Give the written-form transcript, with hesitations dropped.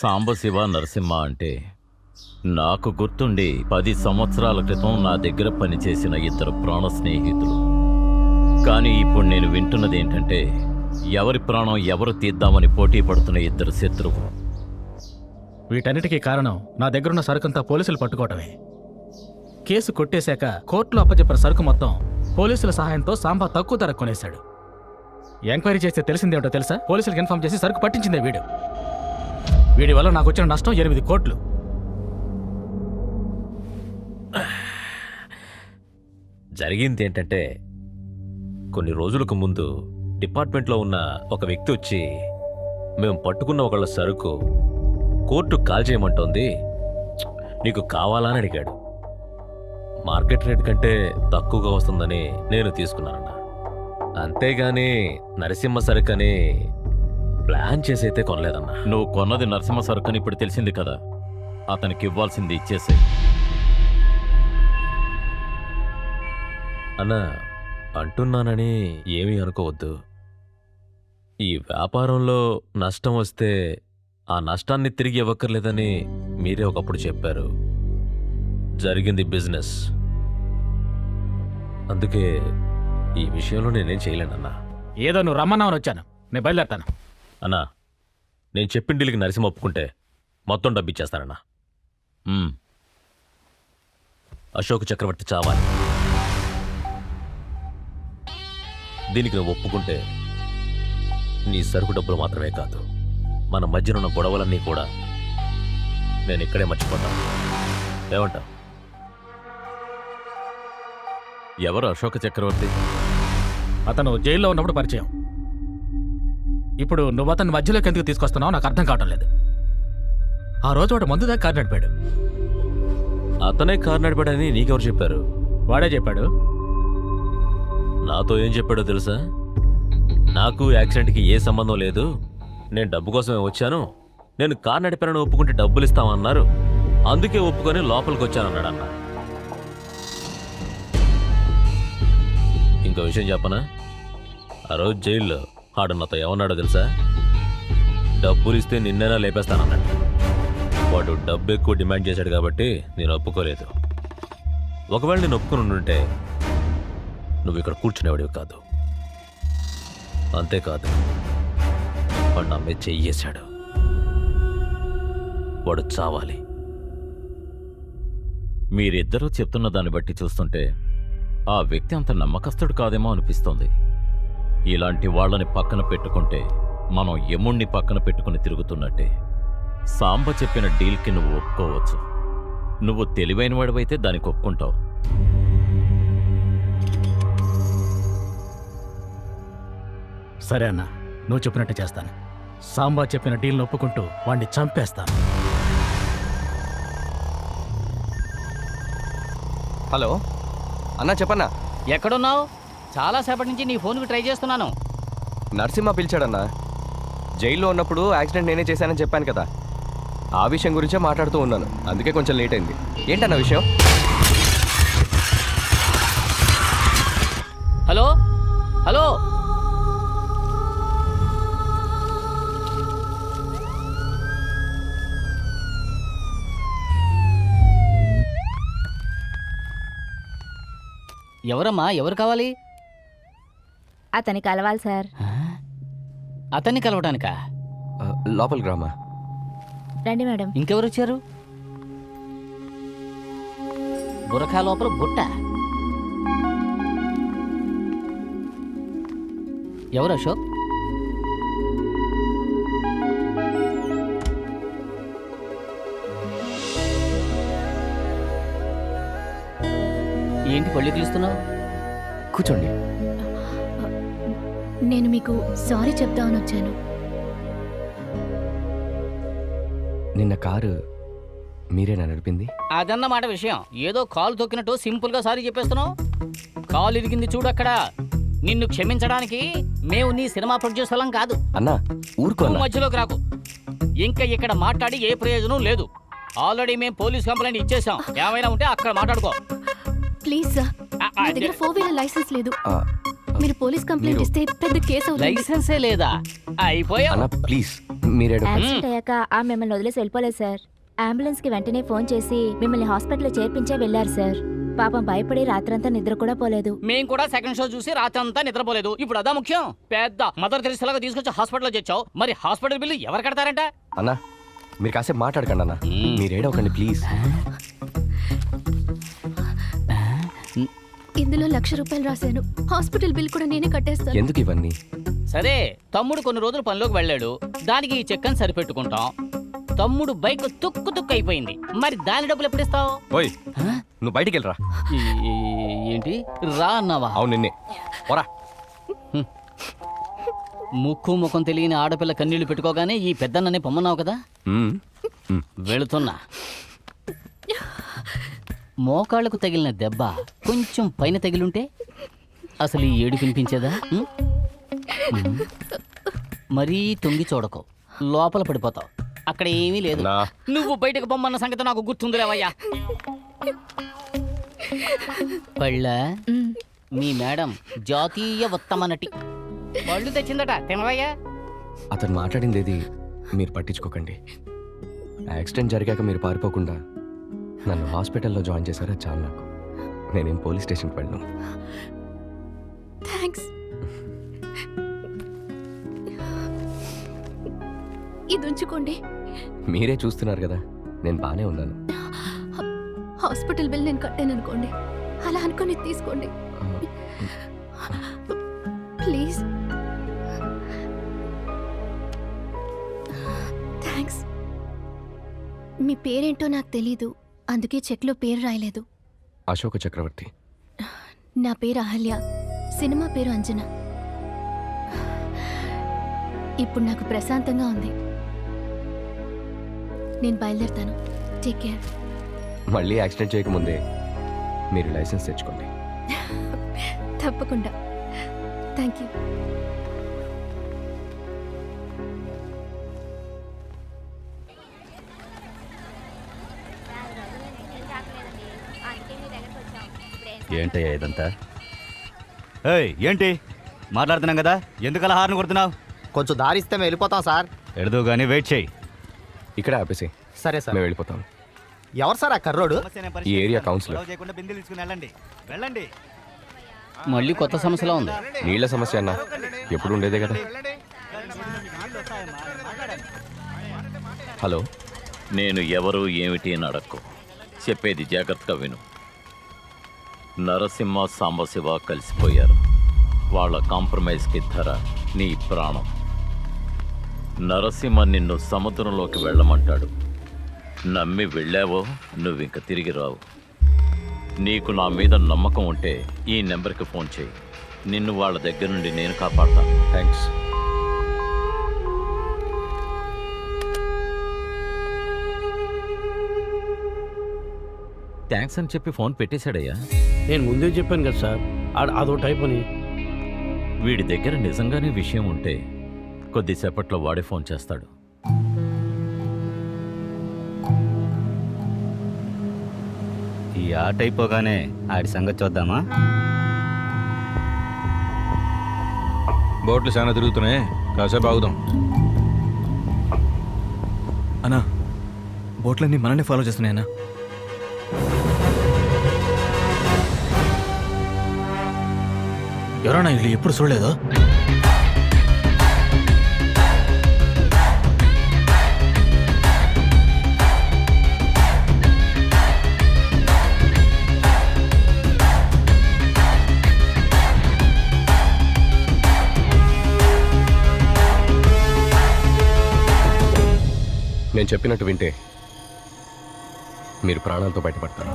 సాంబశివ నరసింహ అంటే నాకు గుర్తుండి 10 సంవత్సరాల క్రితం నా దగ్గర పనిచేసిన ఇద్దరు ప్రాణ స్నేహితులు. కానీ ఇప్పుడు నేను వింటున్నది ఏంటంటే ఎవరి ప్రాణం ఎవరు తీద్దామని పోటీ పడుతున్న ఇద్దరు శత్రువు. వీటన్నిటికీ కారణం నా దగ్గరున్న సరుకంతా పోలీసులు పట్టుకోవటమే. కేసు కొట్టేశాక కోర్టులో అప్పచెప్పిన సరుకు మొత్తం పోలీసుల సహాయంతో సాంబా తక్కువ ధర కొనేశాడు. ఎంక్వైరీ చేస్తే తెలిసిందేమిటో తెలుసా? పోలీసులకు ఇన్ఫార్మ్ చేసి సరుకు పట్టించిందే వీడు. వీడి వల్ల నాకు వచ్చిన నష్టం 8 కోట్లు. జరిగింది ఏంటంటే కొన్ని రోజులకు ముందు డిపార్ట్మెంట్లో ఉన్న ఒక వ్యక్తి వచ్చి మేము పట్టుకున్న ఒకళ్ళ సరుకు కోర్టు కాల్ చేయమంటోంది, నీకు కావాలా అని అడిగాడు. మార్కెట్ రేట్ కంటే తక్కువగా వస్తుందని నేను తీసుకున్నానన్నా. అంతేగాని నరసింహ సరుకని ప్లాన్ చేసి అయితే కొనలేదన్నా. నువ్వు కొన్నది నరసింహ సరుకుని ఇప్పుడు తెలిసింది కదా, అతనికి ఇవ్వాల్సింది ఇచ్చేసాయి. అన్నా, అంటున్నానని ఏమీ అనుకోవద్దు. ఈ వ్యాపారంలో నష్టం వస్తే ఆ నష్టాన్ని తిరిగి ఇవ్వక్కర్లేదని మీరే ఒకప్పుడు చెప్పారు. జరిగింది బిజినెస్, అందుకే ఈ విషయంలో నేనేం చేయలేనన్నా. ఏదో నువ్వు రమ్మన్నావని వచ్చాను, నేను బయలుదేరతాను. అన్నా, నేను చెప్పిన డీల్కి నరసింహ ఒప్పుకుంటే మొత్తం డబ్బు ఇచ్చేస్తానన్నా. అశోక్ చక్రవర్తి చావాలి. దీనికి నువ్వు ఒప్పుకుంటే నీ సరుకు డబ్బులు మాత్రమే కాదు, మన మధ్యనున్న గొడవలన్నీ కూడా నేను ఇక్కడే మర్చిపోతాను. ఏమంటావు? ఎవరు అశోక చక్రవర్తి? అతను జైల్లో ఉన్నప్పుడు పరిచయం. ఇప్పుడు నువ్వు అతన్ని మధ్యలోకి ఎందుకు తీసుకొస్తున్నావు నాకు అర్థం కావటం లేదు. ఆ రోజు వాడు మందు దాకా కారు నడిపాడు. అతనే కారు నడిపాడని నీకెవరు చెప్పారు? వాడే చెప్పాడు. నాతో ఏం చెప్పాడో తెలుసా? నాకు యాక్సిడెంట్కి ఏ సంబంధం లేదు, నేను డబ్బు కోసమే వచ్చాను, నేను కారు నడిపానని ఒప్పుకుంటే డబ్బులు ఇస్తామన్నారు, అందుకే ఒప్పుకొని లోపలికి వచ్చానన్నాడు అన్న. ఇంకో విషయం చెప్పనా? ఆ రోజు జైల్లో ఆడు నాతో ఏమన్నాడో తెలుసా? డబ్బులు ఇస్తే నిన్నైనా లేపేస్తానన్నాడు. వాడు డబ్బు ఎక్కువ డిమాండ్ చేశాడు కాబట్టి నేను ఒప్పుకోలేదు. ఒకవేళ నేను ఒప్పుకుని ఉంటే నువ్వు ఇక్కడ కూర్చునేవాడివి కాదు. అంతేకాదు, వాడు నా మీద చెయ్యేశాడు. వాడు చావాలి. మీరిద్దరూ చెప్తున్న దాన్ని బట్టి చూస్తుంటే ఆ వ్యక్తి అంత నమ్మకస్తుడు కాదేమో అనిపిస్తోంది. ఇలాంటి వాళ్ళని పక్కన పెట్టుకుంటే మనం యముణ్ణి పక్కన పెట్టుకుని తిరుగుతున్నట్టే. సాంబ చెప్పిన డీల్కి నువ్వు ఒప్పుకోవచ్చు. నువ్వు తెలివైన వాడివైతే దానికి ఒప్పుకుంటావు. సరే అన్న, నువ్వు చెప్పినట్టు చేస్తాను. సాంబా చెప్పిన డీల్ని ఒప్పుకుంటూ వాడిని చంపేస్తాను. హలో అన్నా, చెప్పన్నా. ఎక్కడున్నావు? చాలాసేపటి నుంచి నీ ఫోన్కి ట్రై చేస్తున్నాను. నరసింహ పిలిచాడన్నా. జైల్లో ఉన్నప్పుడు యాక్సిడెంట్ నేనే చేశానని చెప్పాను కదా, ఆ విషయం గురించే మాట్లాడుతూ ఉన్నాను. అందుకే కొంచెం లేట్ అయింది. ఏంటన్నా విషయం? హలో హలో, ఎవరమ్మా? ఎవరు కావాలి? అతని కలవాలి సార్. అతన్ని కలవడానికా? లోపలికి రామా. రండి మేడం. ఇంకెవరు వచ్చారు? బురకా లోపల బుట్ట. ఎవరు అశోక్? ఏంటి పళ్ళు పిలుస్తున్నావు? కూర్చోండి. నేను మీకు సారీ చెప్దామని వచ్చాను. నిన్న కారు మీరేనా నడిపింది? అదన్నమాట విషయం. ఏదో కాలు తొక్కినట్టు సింపుల్ గా సారీ చెప్పేస్తున్నావు. కాలు ఇరిగింది చూడు అక్కడ. నిన్ను క్షమించడానికి మేము నీ సినిమా ప్రొడ్యూసర్లం కాదు. అన్నా ఊరుకో అన్నా. మధ్యలోకి రాకు. ఇంకా ఇక్కడ మాట్లాడి ఏ ప్రయోజనం లేదు. ఆల్రెడీ మేము పోలీస్ కంప్లైంట్ ఇచ్చేసాం. ఏమైనా ఉంటే అక్కడ మాట్లాడుకో. ప్లీజ్ సార్, నా దగ్గర 4 వీలర్ లైసెన్స్ లేదు. మీరు పోలీస్ కంప్లైంట్ ఇస్తే పెద్ద కేసు అవుతుంది. లైసెన్సే లేదా? అయిపోయా. అన్నా ప్లీజ్, మీరేడు యాక్సిడెంట్ అయ్యాక ఆ మిమ్మల్ని వదిలేసి వెళ్ళిపోలేదు సార్. అంబులెన్స్ కి వెంటనే ఫోన్ చేసి మిమ్మల్ని హాస్పిటల్లో చేర్పించే వెళ్ళారు సార్. పాపం భయపడి రాత్రంతా నిద్ర కూడా పోలేదు. మేం కూడా సెకండ్ షో చూసి రాత్రి అంతా నిద్రపోలేదు. ఇప్పుడు అదా ముఖ్యం. పెద్ద మదర్ తెరిసేలాగా తీసుకొచ్చి హాస్పిటల్లో చేర్చావు. మరి హాస్పిటల్ బిల్లు ఎవరు కడతారంట? అన్నా మీరు కాసేపు మాట్లాడకండి అన్న. మీరేడవకండి ప్లీజ్. ఇందులో ₹1,00,000 రాశాను. హాస్పిటల్ బిల్ కూడా నేనే కట్టేస్తాను. ఎందుకు ఇవన్నీ? సరే, తమ్ముడు కొన్ని రోజులు పనిలోకి వెళ్ళాడు. దానికి ఈ చెక్కని సరిపెట్టుకుంటాం. తమ్ముడు బైక్ తుక్కు తుక్కు అయిపోయింది. మరి దాని డబ్బులు ఎప్పుడు ఇస్తావు? ఓయ్ నువ్వు బయటికి వెళ్ళరా. ఏంటి రా అన్నావా? అవును నిన్నే పోరా. ముక్కు ముఖం తెలియని ఆడపిల్ల కన్నీళ్లు పెట్టుకోగానే ఈ పెద్దన్ననే పొమ్మన్నావు కదా. వెళుతున్నా. మోకాళ్లకు తగిలిన దెబ్బ కొంచెం పైన తగిలుంటే అసలు ఈ ఏడు వినిపించేదా? మరీ తొంగి చూడకు, లోపల పడిపోతావు. అక్కడ ఏమీ లేదు. నువ్వు బయటకు పొమ్మన్న సంగతి నాకు గుర్తుందిలేవయ్యా. పళ్ళ మీ మేడం జాతీయ ఉత్తమ నటి పళ్ళు తెచ్చిందట, తినవయ్యా. అతను మాట్లాడింది మీరు పట్టించుకోకండి. యాక్సిడెంట్ జరిగాక మీరు పారిపోకుండా నన్ను హాస్పిటల్లో జాయిన్ చేశారా చాలు నాకు. నేనేం పోలీస్ స్టేషన్కి వెళ్ళను. థ్యాంక్స్. ఇది ఉంచుకోండి. మీరే చూస్తున్నారు కదా నేను బానే ఉన్నాను. హాస్పిటల్ బిల్ నేను కట్టాను అనుకోండి. అలా అనుకుని తీసుకోండి ప్లీజ్. థ్యాంక్స్. మీ పేరేంటో నాకు తెలీదు, అందుకే చెక్లో పేరు రాయలేదు. అశోక చక్రవర్తి. నా పేరు అహల్య, సినిమా పేరు అంజన. ఇప్పుడు నాకు ప్రశాంతంగా ఉంది. నేను బయలుదేరుతాను. Take care. మళ్ళీ యాక్సిడెంట్ చేయకముందే మీరు లైసెన్స్ తెచ్చుకోండి. తప్పకుండా. Thank you. ఏంటయ్యా ఇదంతా? ఏంటి మాట్లాడుతున్నాం కదా, ఎందుకు అలా హార్న్ కొడుతున్నావు? కొంచెం దారిస్తే మేము వెళ్ళిపోతాం సార్. ఎడదు కానీ వెయిట్ చేయి. ఇక్కడ ఆపేసి సరే సార్. మేము వెళ్ళిపోతాం. ఎవరు సార్ ఆ కర్రోడు? ఈ ఏరియా కౌన్సిలర్. చేయకుండా బిందెలు తీసుకుని వెళ్ళండి, వెళ్ళండి. మళ్ళీ కొత్త సమస్యలా ఉంది. నీళ్ల సమస్య అన్న ఎప్పుడు ఉండేదే కదా. హలో, నేను ఎవరు ఏమిటి అని అడక్కు, చెప్పేది జాగ్రత్తగా విను. నరసింహ సాంబశివ కలిసిపోయారు. వాళ్ళ కాంప్రమైజ్కి ధర నీ ప్రాణం. నరసింహ నిన్ను సముద్రంలోకి వెళ్ళమంటాడు. నమ్మి వెళ్ళావో నువ్వింక తిరిగి రావు. నీకు నా మీద నమ్మకం ఉంటే ఈ నెంబర్కి ఫోన్ చేయి. నిన్ను వాళ్ళ దగ్గర నుండి నేను కాపాడతాను. థ్యాంక్స్. థ్యాంక్స్ అని చెప్పి ఫోన్ పెట్టేశాడయ్యా. నేను ముందే చెప్పాను కదా సార్, అదో టైప్ అని. వీడి దగ్గర నిజంగానే విషయం ఉంటే కొద్దిసేపట్లో వాడే ఫోన్ చేస్తాడు. ఈ ఆట అయిపోగానే ఆడి సంగతి చూద్దామా? బోట్లు చాలా తిరుగుతున్నాయి, కాసేపు ఆగుదాం. అన్నా, బోట్లన్నీ మనల్ని ఫాలో చేస్తున్నాయన్నా. ఎవరన్నా ఇల్లు ఎప్పుడు చూడలేదు? నేను చెప్పినట్టు వింటే మీరు ప్రాణాలతో బయటపడతారు.